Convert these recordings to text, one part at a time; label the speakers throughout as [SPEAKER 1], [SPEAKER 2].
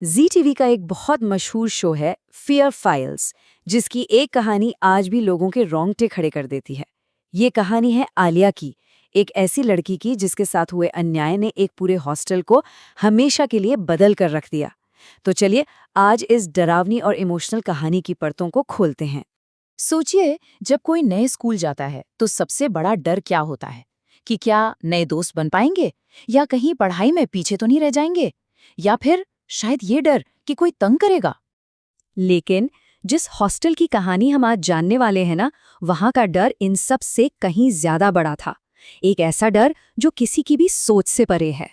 [SPEAKER 1] जी TV का एक बहुत मशहूर शो है फियर फाइल्स, जिसकी एक कहानी आज भी लोगों के रोंगटे खड़े कर देती है। ये कहानी है आलिया की, एक ऐसी लड़की की जिसके साथ हुए अन्याय ने एक पूरे हॉस्टल को हमेशा के लिए बदल कर रख दिया। तो चलिए आज इस डरावनी और इमोशनल कहानी की परतों को खोलते हैं।
[SPEAKER 2] सोचिए, जब कोई नए स्कूल जाता है तो सबसे बड़ा डर क्या होता है? कि क्या नए दोस्त बन पाएंगे, या कहीं पढ़ाई में पीछे तो नहीं रह जाएंगे, या फिर शायद ये डर कि कोई तंग करेगा।
[SPEAKER 1] लेकिन जिस हॉस्टल की कहानी हम आज जानने वाले हैं ना, वहां का डर इन सब से कहीं ज्यादा बड़ा था। एक ऐसा डर जो किसी की भी सोच से परे है।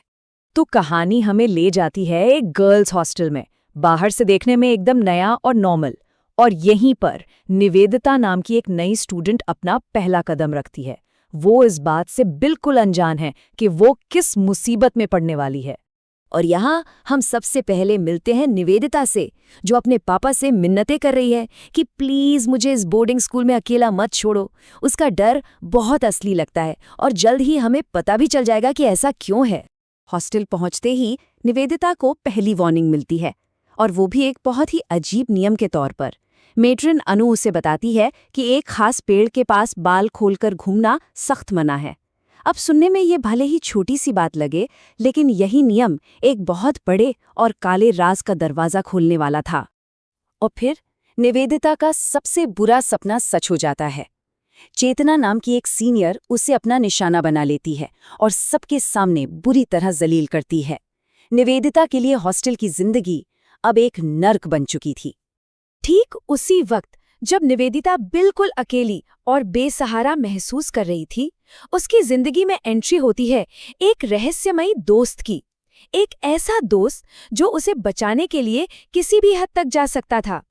[SPEAKER 1] तो कहानी हमें ले जाती है एक गर्ल्स हॉस्टल में, बाहर से देखने में एकदम नया और नॉर्मल। और यहीं पर निवेदिता नाम की एक नई स्टूडेंट अपना पहला कदम रखती है। वो इस बात से बिल्कुल अनजान है कि वो किस मुसीबत में पड़ने वाली है। और यहाँ हम सबसे पहले मिलते हैं निवेदिता से, जो अपने पापा से मिन्नतें कर रही है कि प्लीज मुझे इस बोर्डिंग स्कूल में अकेला मत छोड़ो। उसका डर बहुत असली लगता है और जल्द ही हमें पता भी चल जाएगा कि ऐसा क्यों है। हॉस्टल पहुंचते ही निवेदिता को पहली वार्निंग मिलती है, और वो भी एक बहुत ही अजीब नियम के तौर पर। मेट्रन अनु उसे बताती है कि एक खास पेड़ के पास बाल खोलकर घूमना सख्त मना है। अब सुनने में ये भले ही छोटी सी बात लगे, लेकिन यही नियम एक बहुत बड़े और काले राज का दरवाजा खोलने वाला था। और फिर निवेदिता का सबसे बुरा सपना सच हो जाता है। चेतना नाम की एक सीनियर उसे अपना निशाना बना लेती है और सबके सामने बुरी तरह जलील करती है। निवेदिता के लिए हॉस्टल की जिंदगी अब एक नर्क बन चुकी थी। ठीक उसी वक्त जब निवेदिता बिल्कुल अकेली और बेसहारा महसूस कर रही थी, उसकी जिंदगी में एंट्री होती है एक रहस्यमयी दोस्त की। एक ऐसा दोस्त जो उसे बचाने के लिए किसी भी हद तक जा सकता था।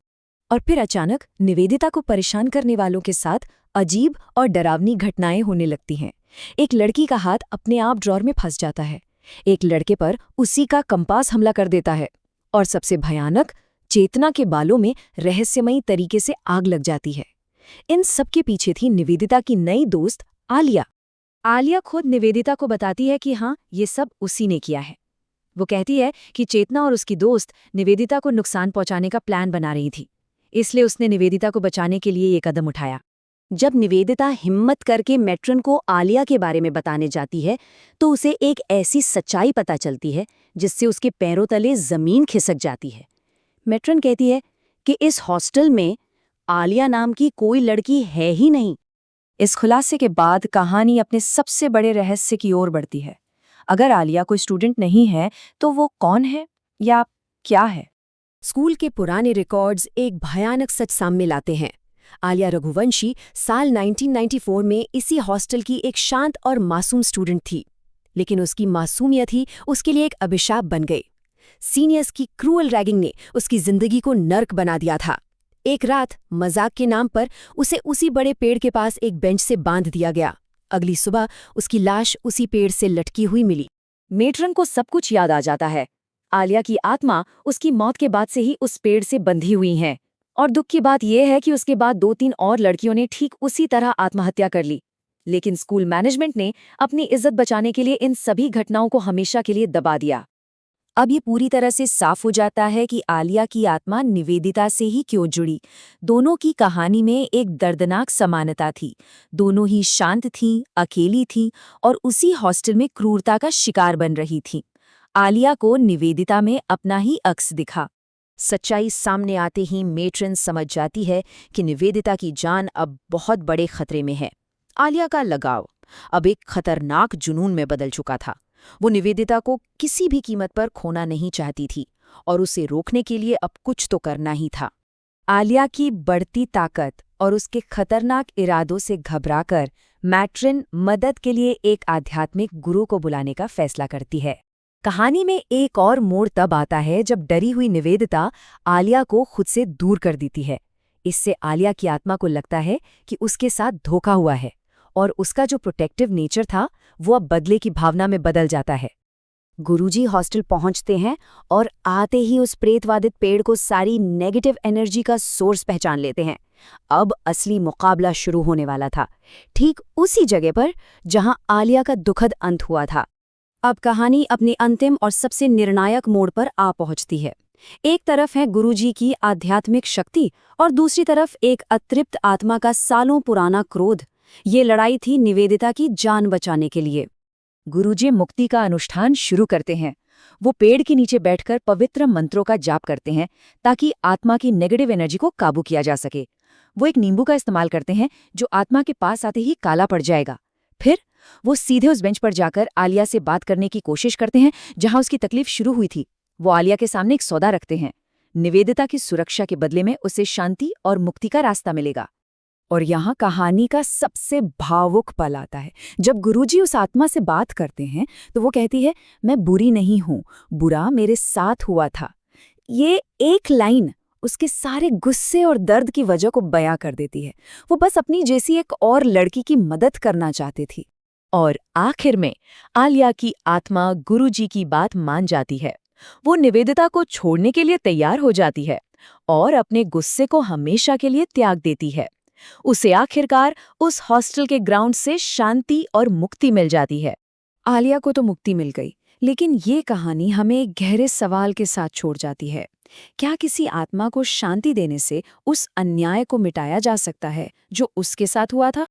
[SPEAKER 1] और फिर अचानक निवेदिता को परेशान करने वालों के साथ अजीब और डरावनी घटनाएं होने लगती हैं। एक लड़की का हाथ अपने आप ड्रॉर में फंस जाता है। एक लड़के पर उसी का कंपास हमला कर देता है। और सबसे भयानक, चेतना के बालों में रहस्यमयी तरीके से आग लग जाती है। इन सब के पीछे थी निवेदिता की नई दोस्त आलिया। आलिया खुद निवेदिता को बताती है कि हाँ, ये सब उसी ने किया है। वो कहती है कि चेतना और उसकी दोस्त निवेदिता को नुकसान पहुंचाने का प्लान बना रही थी, इसलिए उसने निवेदिता को बचाने के लिए ये कदम उठाया। जब निवेदिता हिम्मत करके मेट्रन को आलिया के बारे में बताने जाती है, तो उसे एक ऐसी सच्चाई पता चलती है जिससे उसके पैरों तले जमीन खिसक जाती है। मेट्रन कहती है कि इस हॉस्टल में आलिया नाम की कोई लड़की है ही नहीं। इस खुलासे के बाद कहानी अपने सबसे बड़े रहस्य की ओर बढ़ती है। अगर आलिया कोई स्टूडेंट नहीं है, तो वो कौन है या क्या है? स्कूल के पुराने रिकॉर्ड्स एक भयानक सच सामने लाते हैं। आलिया रघुवंशी साल 1994 में इसी हॉस्टल की एक शांत और मासूम स्टूडेंट थी, लेकिन उसकी मासूमियत ही उसके लिए एक अभिशाप बन गई। सीनियर्स की क्रूअल रैगिंग ने उसकी जिंदगी को नर्क बना दिया था। एक रात मजाक के नाम पर उसे उसी बड़े पेड़ के पास एक बेंच से बांध दिया गया। अगली सुबह उसकी लाश उसी पेड़ से लटकी हुई मिली। मेट्रन को सब कुछ याद आ जाता है। आलिया की आत्मा उसकी मौत के बाद से ही उस पेड़ से बंधी हुई है। और दुख की बात यह है कि उसके बाद 2-3 और लड़कियों ने ठीक उसी तरह आत्महत्या कर ली। लेकिन स्कूल मैनेजमेंट ने अपनी इज्जत बचाने के लिए इन सभी घटनाओं को हमेशा के लिए दबा दिया। अब ये पूरी तरह से साफ हो जाता है कि आलिया की आत्मा निवेदिता से ही क्यों जुड़ी। दोनों की कहानी में एक दर्दनाक समानता थी। दोनों ही शांत थीं, अकेली थीं और उसी हॉस्टल में क्रूरता का शिकार बन रही थीं। आलिया को निवेदिता में अपना ही अक्स दिखा। सच्चाई सामने आते ही मेट्रन समझ जाती है कि निवेदिता की जान अब बहुत बड़े खतरे में है। आलिया का लगाव अब एक खतरनाक जुनून में बदल चुका था। वो निवेदिता को किसी भी कीमत पर खोना नहीं चाहती थी और उसे रोकने के लिए अब कुछ तो करना ही था। आलिया की बढ़ती ताकत और उसके खतरनाक इरादों से घबराकर मेट्रन मदद के लिए एक आध्यात्मिक गुरु को बुलाने का फैसला करती है। कहानी में एक और मोड़ तब आता है जब डरी हुई निवेदिता आलिया को खुद से दूर कर देती है। इससे आलिया की आत्मा को लगता है कि उसके साथ धोखा हुआ है और उसका जो प्रोटेक्टिव नेचर था वो अब बदले की भावना में बदल जाता है। गुरुजी हॉस्टल पहुंचते हैं और आते ही उस प्रेतवादित पेड़ को सारी नेगेटिव एनर्जी का सोर्स पहचान लेते हैं। अब असली मुकाबला शुरू होने वाला था, ठीक उसी जगह पर जहां आलिया का दुखद अंत हुआ था। अब कहानी अपने अंतिम और सबसे निर्णायक मोड़ पर आ पहुंचती है। एक तरफ है गुरुजी की आध्यात्मिक शक्ति और दूसरी तरफ एक अतृप्त आत्मा का सालों पुराना क्रोध। ये लड़ाई थी निवेदिता की जान बचाने के लिए।
[SPEAKER 2] गुरुजी मुक्ति का अनुष्ठान शुरू करते हैं। वो पेड़ के नीचे बैठकर पवित्र मंत्रों का जाप करते हैं ताकि आत्मा की नेगेटिव एनर्जी को काबू किया जा सके। वो एक नींबू का इस्तेमाल करते हैं जो आत्मा के पास आते ही काला पड़ जाएगा। फिर वो सीधे उस बेंच पर जाकर आलिया से बात करने की कोशिश करते हैं जहां उसकी तकलीफ शुरू हुई थी। वो आलिया के सामने एक सौदा रखते हैं। निवेदिता की सुरक्षा के बदले में उसे शांति और मुक्ति का रास्ता मिलेगा। और यहाँ कहानी का सबसे भावुक पल आता है। जब गुरुजी उस आत्मा से बात करते हैं तो वो कहती है, मैं बुरी नहीं हूं, बुरा मेरे साथ हुआ था। ये एक लाइन उसके सारे गुस्से और दर्द की वजह को बयां कर देती है। वो बस अपनी जैसी एक और लड़की की मदद करना चाहती थी। और आखिर में आलिया की आत्मा गुरुजी की बात मान जाती है। वो निवेदिता को छोड़ने के लिए तैयार हो जाती है और अपने गुस्से को हमेशा के लिए त्याग देती है। उसे आखिरकार उस हॉस्टल के ग्राउंड से शांति और मुक्ति मिल जाती है।
[SPEAKER 1] आलिया को तो मुक्ति मिल गई, लेकिन ये कहानी हमें एक गहरे सवाल के साथ छोड़ जाती है। क्या किसी आत्मा को शांति देने से उस अन्याय को मिटाया जा सकता है जो उसके साथ हुआ था?